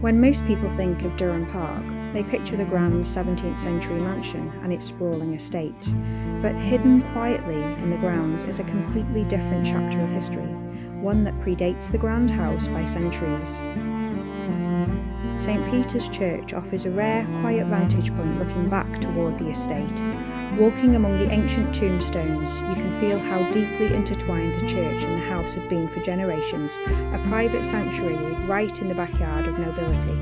When most people think of Dyrham Park, they picture the grand 17th century mansion and its sprawling estate, but hidden quietly in the grounds is a completely different chapter of history, one that predates the grand house by centuries. St. Peter's Church offers a rare, quiet vantage point looking back toward the estate. Walking among the ancient tombstones, you can feel how deeply intertwined the church and the house have been for generations, a private sanctuary right in the backyard of nobility.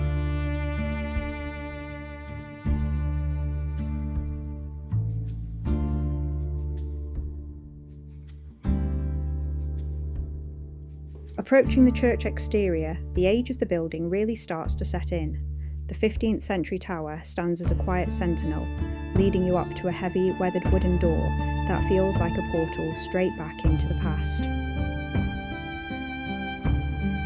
Approaching the church exterior, the age of the building really starts to set in. The 15th century tower stands as a quiet sentinel, leading you up to a heavy, weathered wooden door that feels like a portal straight back into the past.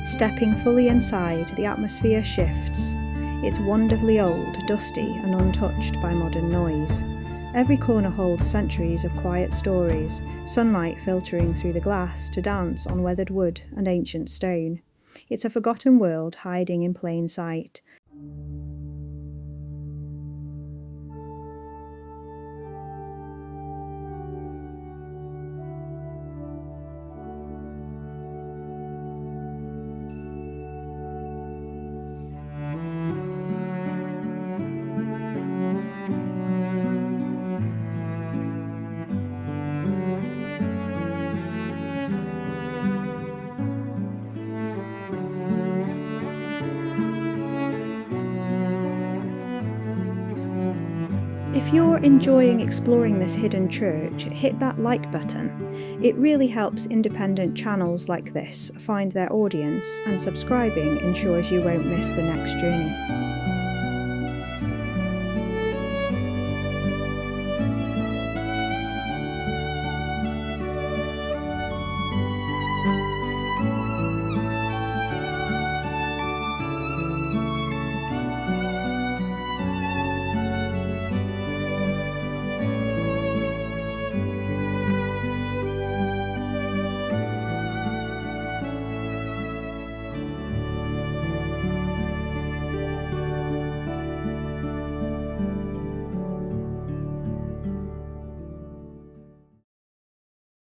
Stepping fully inside, the atmosphere shifts. It's wonderfully old, dusty, and untouched by modern noise. Every corner holds centuries of quiet stories, sunlight filtering through the glass to dance on weathered wood and ancient stone. It's a forgotten world hiding in plain sight. If you're enjoying exploring this hidden church, hit that like button. It really helps independent channels like this find their audience, and subscribing ensures you won't miss the next journey.